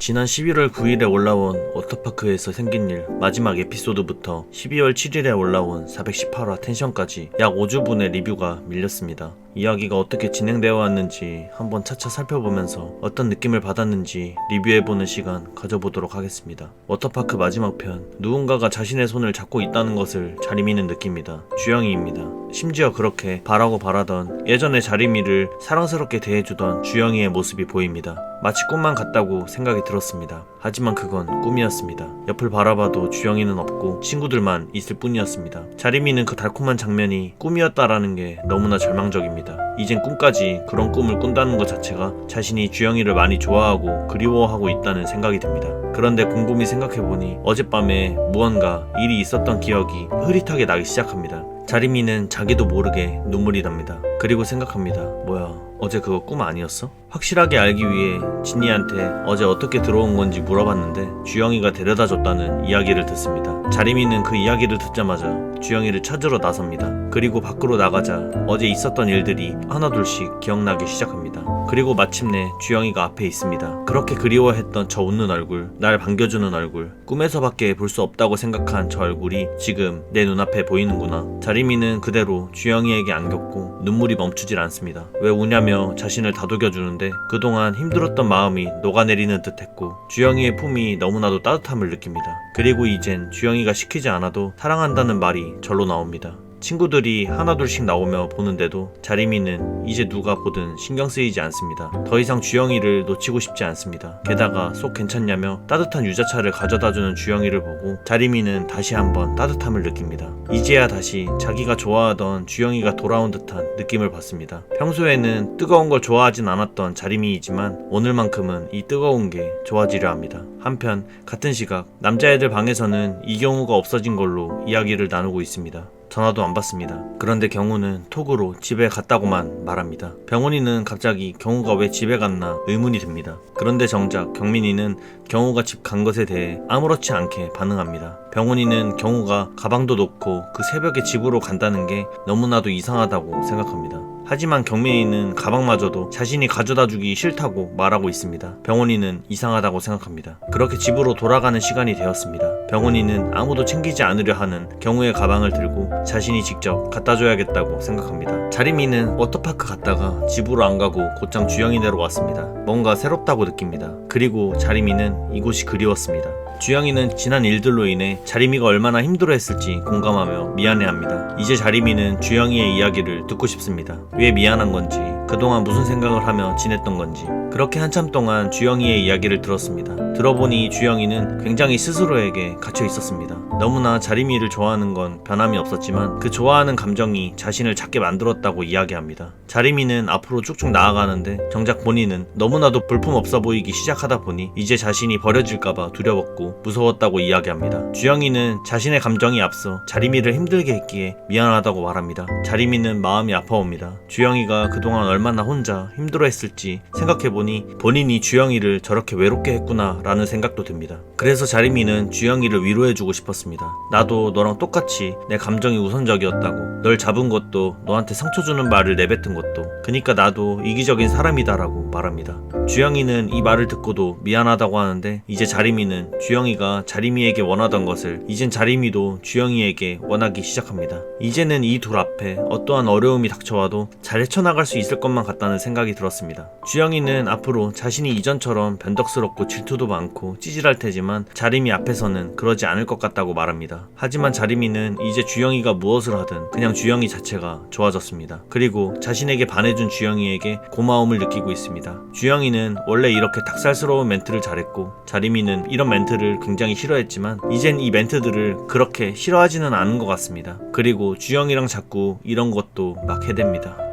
지난 11월 9일에 올라온 워터파크에서 생긴 일 마지막 에피소드부터 12월 7일에 올라온 418화 텐션까지 약 5주분의 리뷰가 밀렸습니다. 이야기가 어떻게 진행되어 왔는지 한번 차차 살펴보면서 어떤 느낌을 받았는지 리뷰해보는 시간 가져보도록 하겠습니다. 워터파크 마지막 편, 누군가가 자신의 손을 잡고 있다는 것을 자리미는 느낍니다. 주영이입니다. 심지어 그렇게 바라고 바라던 예전의 자리미를 사랑스럽게 대해주던 주영이의 모습이 보입니다. 마치 꿈만 같다고 생각이 들었습니다. 하지만 그건 꿈이었습니다. 옆을 바라봐도 주영이는 없고 친구들만 있을 뿐이었습니다. 자리미는 그 달콤한 장면이 꿈이었다라는 게 너무나 절망적입니다. 이젠 꿈까지 그런 꿈을 꾼다는 것 자체가 자신이 주영이를 많이 좋아하고 그리워하고 있다는 생각이 듭니다. 그런데 곰곰이 생각해보니 어젯밤에 무언가 일이 있었던 기억이 흐릿하게 나기 시작합니다. 자리미는 자기도 모르게 눈물이 납니다. 그리고 생각합니다. 뭐야, 어제 그거 꿈 아니었어? 확실하게 알기 위해 진이한테 어제 어떻게 들어온 건지 물어봤는데 주영이가 데려다 줬다는 이야기를 듣습니다. 자리미는 그 이야기를 듣자마자 주영이를 찾으러 나섭니다. 그리고 밖으로 나가자 어제 있었던 일들이 하나둘씩 기억나기 시작합니다. 그리고 마침내 주영이가 앞에 있습니다. 그렇게 그리워했던 저 웃는 얼굴, 날 반겨주는 얼굴, 꿈에서밖에 볼 수 없다고 생각한 저 얼굴이 지금 내 눈앞에 보이는구나. 자리미는 그대로 주영이에게 안겼고 눈물이 멈추질 않습니다. 왜 우냐며 자신을 다독여주는데 그동안 힘들었던 마음이 녹아내리는 듯했고 주영이의 품이 너무나도 따뜻함을 느낍니다. 그리고 이젠 주영이가 시키지 않아도 사랑한다는 말이 절로 나옵니다. 친구들이 하나둘씩 나오며 보는데도 자리미는 이제 누가 보든 신경 쓰이지 않습니다. 더 이상 주영이를 놓치고 싶지 않습니다. 게다가 속 괜찮냐며 따뜻한 유자차를 가져다주는 주영이를 보고 자리미는 다시 한번 따뜻함을 느낍니다. 이제야 다시 자기가 좋아하던 주영이가 돌아온 듯한 느낌을 받습니다. 평소에는 뜨거운 걸 좋아하진 않았던 자리미이지만 오늘만큼은 이 뜨거운 게 좋아지려 합니다. 한편 같은 시각 남자애들 방에서는 이경우가 없어진 걸로 이야기를 나누고 있습니다. 전화도 안 받습니다. 그런데 경우는 톡으로 집에 갔다고만 말합니다. 병원이는 갑자기 경우가 왜 집에 갔나 의문이 듭니다. 그런데 정작 경민이는 경우가 집 간 것에 대해 아무렇지 않게 반응합니다. 병원이는 경우가 가방도 놓고 그 새벽에 집으로 간다는 게 너무나도 이상하다고 생각합니다. 하지만 경민이는 가방마저도 자신이 가져다주기 싫다고 말하고 있습니다. 병원이는 이상하다고 생각합니다. 그렇게 집으로 돌아가는 시간이 되었습니다. 병원이는 아무도 챙기지 않으려 하는 경우의 가방을 들고 자신이 직접 갖다줘야겠다고 생각합니다. 자리미는 워터파크 갔다가 집으로 안 가고 곧장 주영이네로 왔습니다. 뭔가 새롭다고 느낍니다. 그리고 자리미는 이곳이 그리웠습니다. 주영이는 지난 일들로 인해 자리미가 얼마나 힘들어했을지 공감하며 미안해합니다. 이제 자리미는 주영이의 이야기를 듣고 싶습니다. 왜 미안한 건지, 그동안 무슨 생각을 하며 지냈던 건지. 그렇게 한참 동안 주영이의 이야기를 들었습니다. 들어보니 주영이는 굉장히 스스로에게 갇혀 있었습니다. 너무나 자리미를 좋아하는 건 변함이 없었지만 그 좋아하는 감정이 자신을 찾게 만들었다고 이야기합니다. 자리미는 앞으로 쭉쭉 나아가는데 정작 본인은 너무나도 볼품없어 보이기 시작하다 보니 이제 자신이 버려질까봐 두려웠고 무서웠다고 이야기합니다. 주영이는 자신의 감정이 앞서 자리미를 힘들게 했기에 미안하다고 말합니다. 자리미는 마음이 아파옵니다. 주영이가 그동안 얼마나 혼자 힘들어했을지 생각해보니 본인이 주영이를 저렇게 외롭게 했구나 라는 생각도 듭니다. 그래서 자리미는 주영이를 위로해주고 싶었습니다. 나도 너랑 똑같이 내 감정이 우선적이었다고, 널 잡은 것도 너한테 상처 주는 말을 내뱉은 것도, 그니까 나도 이기적인 사람이다라고 말합니다. 주영이는 이 말을 듣고도 미안하다고 하는데 이제 자리미는 주영이가 자리미에게 원하던 것을 이젠 자리미도 주영이에게 원하기 시작합니다. 이제는 이 둘 앞에 어떠한 어려움이 닥쳐와도 잘 헤쳐나갈 수 있을 것만 같다는 생각이 들었습니다. 주영이는 앞으로 자신이 이전처럼 변덕스럽고 질투도 많고 찌질할 테지만 자리미 앞에서는 그러지 않을 것 같다고 말합니다. 하지만 자리미는 이제 주영이가 무엇을 하든 그냥 주영이 자체가 좋아졌습니다. 그리고 자신에게 반해준 주영이에게 고마움을 느끼고 있습니다. 주영이는 원래 이렇게 닭살스러운 멘트를 잘했고 자리미는 이런 멘트를 굉장히 싫어했지만 이젠 이 멘트들을 그렇게 싫어하지는 않은 것 같습니다. 그리고 주영이랑 자꾸 이런 것도 막 해댑니다.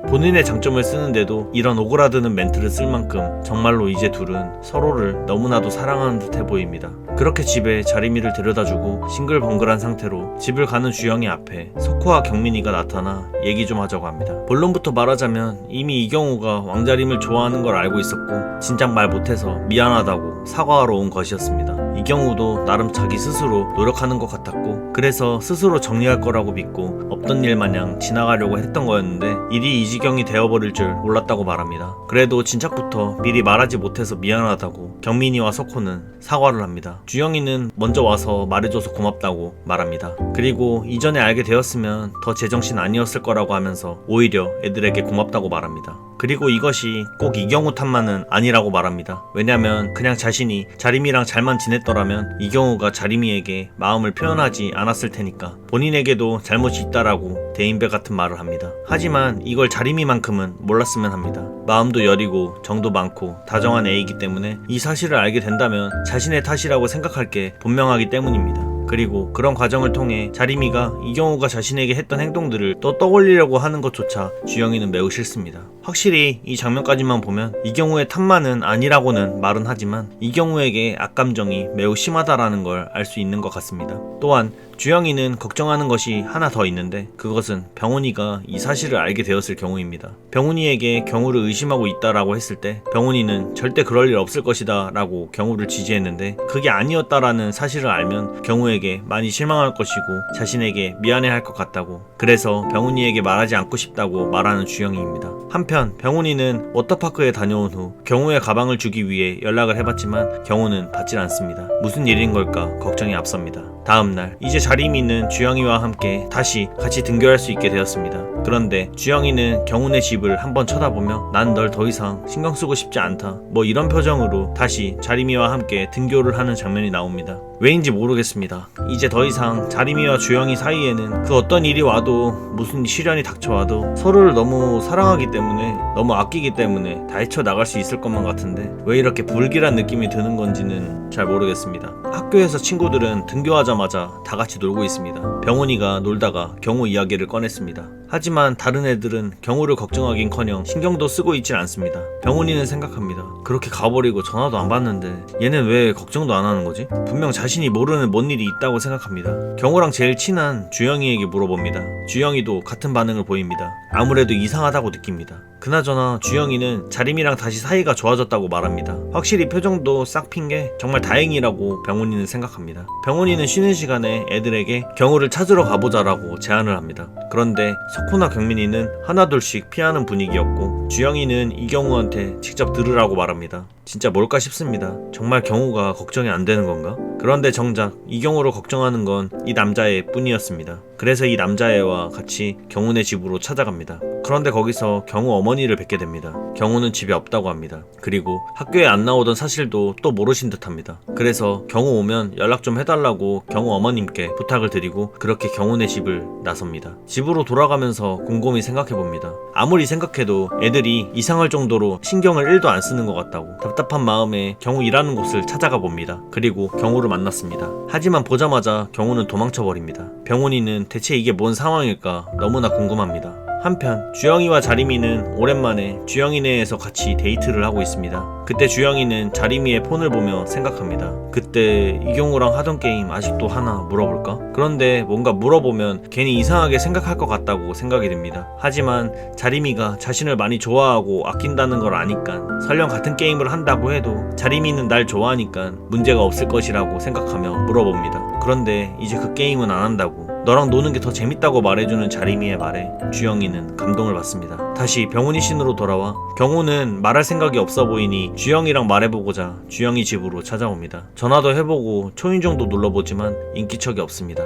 본인의 장점을 쓰는데도 이런 오그라드는 멘트를 쓸 만큼 정말로 이제 둘은 서로를 너무나도 사랑하는 듯해 보입니다. 그렇게 집에 자리미를 데려다주고 싱글벙글한 상태로 집을 가는 주영이 앞에 석호와 경민이가 나타나 얘기 좀 하자고 합니다. 본론부터 말하자면 이미 이경우가 왕자림을 좋아하는 걸 알고 있었고 진작 말 못해서 미안하다고 사과하러 온 것이었습니다. 이경우도 나름 자기 스스로 노력하는 것 같았고 그래서 스스로 정리할 거라고 믿고 없던 일 마냥 지나가려고 했던 거였는데 일이 이 지경이 되어버릴 줄 몰랐다고 말합니다. 그래도 진작부터 미리 말하지 못해서 미안하다고 경민이와 석호는 사과를 합니다. 주영이는 먼저 와서 말해줘서 고맙다고 말합니다. 그리고 이전에 알게 되었으면 더 제정신 아니었을 거라고 하면서 오히려 애들에게 고맙다고 말합니다. 그리고 이것이 꼭 이경우 탓만은 아니라고 말합니다. 왜냐면 그냥 자신이 자림이랑 잘만 지냈더라면 이경우가 자림이에게 마음을 표현하지 않았을 테니까 본인에게도 잘못이 있다라고 대인배 같은 말을 합니다. 하지만 이걸 자림이만큼은 몰랐으면 합니다. 마음도 여리고 정도 많고 다정한 애이기 때문에 이 사실을 알게 된다면 자신의 탓이라고 생각할 게 분명하기 때문입니다. 그리고 그런 과정을 통해 자림이가 이경우가 자신에게 했던 행동들을 또 떠올리려고 하는 것조차 주영이는 매우 싫습니다. 확실히 이 장면까지만 보면 이경우의 탓만은 아니라고는 말은 하지만 이경우에게 악감정이 매우 심하다라는 걸 알 수 있는 것 같습니다. 또한 주영이는 걱정하는 것이 하나 더 있는데 그것은 병훈이가 이 사실을 알게 되었을 경우입니다. 병훈이에게 경우를 의심하고 있다라고 했을 때 병훈이는 절대 그럴 일 없을 것이다 라고 경우를 지지했는데 그게 아니었다라는 사실을 알면 경우에게 많이 실망할 것이고 자신에게 미안해할 것 같다고 그래서 병훈이에게 말하지 않고 싶다고 말하는 주영이입니다. 한편 병훈이는 워터파크에 다녀온 후 경우의 가방을 주기 위해 연락을 해봤지만 경우는 받질 않습니다. 무슨 일인 걸까 걱정이 앞섭니다. 다음날 이제 자림이는 주영이와 함께 다시 같이 등교할 수 있게 되었습니다. 그런데 주영이는 경훈의 집을 한번 쳐다보며 난 널 더 이상 신경 쓰고 싶지 않다 뭐 이런 표정으로 다시 자림이와 함께 등교를 하는 장면이 나옵니다. 왜인지 모르겠습니다. 이제 더 이상 자림이와 주영이 사이에는 그 어떤 일이 와도 무슨 시련이 닥쳐와도 서로를 너무 사랑하기 때문에 너무 아끼기 때문에 다 헤쳐나갈 수 있을 것만 같은데 왜 이렇게 불길한 느낌이 드는 건지는 잘 모르겠습니다. 학교에서 친구들은 등교하자마자 다 같이 놀고 있습니다. 병훈이가 놀다가 경우 이야기를 꺼냈습니다. 하지만 다른 애들은 경우를 걱정하긴커녕 신경도 쓰고 있질 않습니다. 병훈이는 생각합니다. 그렇게 가버리고 전화도 안 받는데 얘는 왜 걱정도 안 하는 거지? 분명 자신이 모르는 뭔 일이 있다고 생각합니다. 경우랑 제일 친한 주영이에게 물어봅니다. 주영이도 같은 반응을 보입니다. 아무래도 이상하다고 느낍니다. 그나저나 주영이는 자림이랑 다시 사이가 좋아졌다고 말합니다. 확실히 표정도 싹 핀 게 정말 다행이라고 병훈이는 생각합니다. 병훈이는 쉬는 시간에 애들에게 경우를 찾으러 가보자라고 제안을 합니다. 그런데 석호나 경민이는 하나둘씩 피하는 분위기였고 주영이는 이경우한테 직접 들으라고 말합니다. 진짜 뭘까 싶습니다. 정말 경우가 걱정이 안 되는 건가? 그런데 정작 이경우를 걱정하는 건 이 남자애 뿐이었습니다. 그래서 이 남자애와 같이 경훈의 집으로 찾아갑니다. 그런데 거기서 경우 어머니를 뵙게 됩니다. 경우는 집에 없다고 합니다. 그리고 학교에 안 나오던 사실도 또 모르신 듯 합니다. 그래서 경우 오면 연락 좀 해달라고 경우 어머님께 부탁을 드리고 그렇게 경훈의 집을 나섭니다. 집으로 돌아가면서 곰곰이 생각해봅니다. 아무리 생각해도 애들이 이상할 정도로 신경을 1도 안 쓰는 것 같다고 답답한 마음에 경우 일하는 곳을 찾아가 봅니다. 그리고 경우를 만났습니다. 하지만 보자마자 경우는 도망쳐버립니다. 병훈이는 대체 이게 뭔 상황일까 너무나 궁금합니다. 한편 주영이와 자림이는 오랜만에 주영이네에서 같이 데이트를 하고 있습니다. 그때 주영이는 자림이의 폰을 보며 생각합니다. 그때 이경우랑 하던 게임 아직도 하나 물어볼까? 그런데 뭔가 물어보면 괜히 이상하게 생각할 것 같다고 생각이 듭니다. 하지만 자림이가 자신을 많이 좋아하고 아낀다는 걸 아니까 설령 같은 게임을 한다고 해도 자림이는 날 좋아하니까 문제가 없을 것이라고 생각하며 물어봅니다. 그런데 이제 그 게임은 안 한다고 너랑 노는 게 더 재밌다고 말해주는 자림이의 말에 주영이는 감동을 받습니다. 다시 병훈이 씬으로 돌아와 경우는 말할 생각이 없어 보이니 주영이랑 말해보고자 주영이 집으로 찾아옵니다. 전화도 해보고 초인종도 눌러보지만 인기척이 없습니다.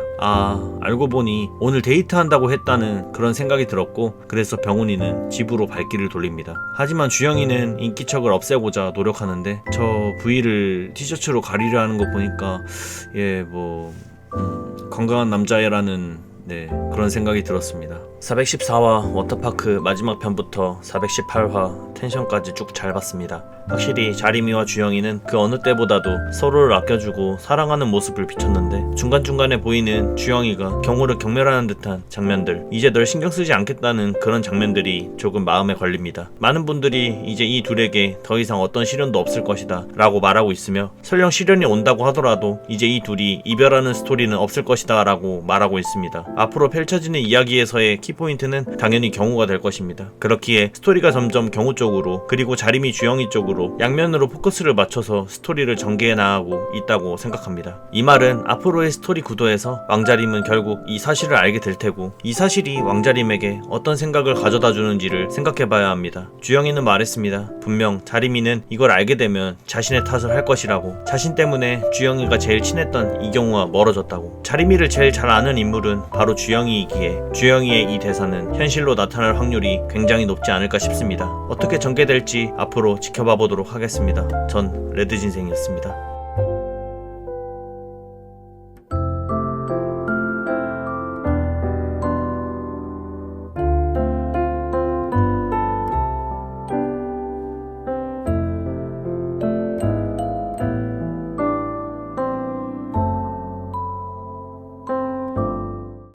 알고 보니 오늘 데이트한다고 했다는 그런 생각이 들었고 그래서 병훈이는 집으로 발길을 돌립니다. 하지만 주영이는 인기척을 없애고자 노력하는데 저 부위를 티셔츠로 가리려 하는 거 보니까 건강한 남자애라는 그런 생각이 들었습니다. 414화 워터파크 마지막 편부터 418화 텐션까지 쭉 잘 봤습니다. 확실히 자림이와 주영이는 그 어느 때보다도 서로를 아껴주고 사랑하는 모습을 비췄는데 중간중간에 보이는 주영이가 경우를 경멸하는 듯한 장면들, 이제 널 신경 쓰지 않겠다는 그런 장면들이 조금 마음에 걸립니다. 많은 분들이 이제 이 둘에게 더 이상 어떤 시련도 없을 것이다 라고 말하고 있으며 설령 시련이 온다고 하더라도 이제 이 둘이 이별하는 스토리는 없을 것이다 라고 말하고 있습니다. 앞으로 펼쳐지는 이야기에서의 키포인트는 당연히 경우가 될 것입니다. 그렇기에 스토리가 점점 경우 쪽으로 그리고 자림이 주영이 쪽으로 방식으로 양면으로 포커스를 맞춰서 스토리를 전개해 나가고 있다고 생각합니다. 이 말은 앞으로의 스토리 구도에서 왕자림은 결국 이 사실을 알게 될 테고 이 사실이 왕자림에게 어떤 생각을 가져다 주는지를 생각해봐야 합니다. 주영이는 말했습니다. 분명 자림이는 이걸 알게 되면 자신의 탓을 할 것이라고. 자신 때문에 주영이가 제일 친했던 이경우와 멀어졌다고. 자림이를 제일 잘 아는 인물은 바로 주영이이기에 주영이의 이 대사는 현실로 나타날 확률이 굉장히 높지 않을까 싶습니다. 어떻게 전개될지 앞으로 지켜봐 보도록 하겠습니다. 전 레드진생이었습니다.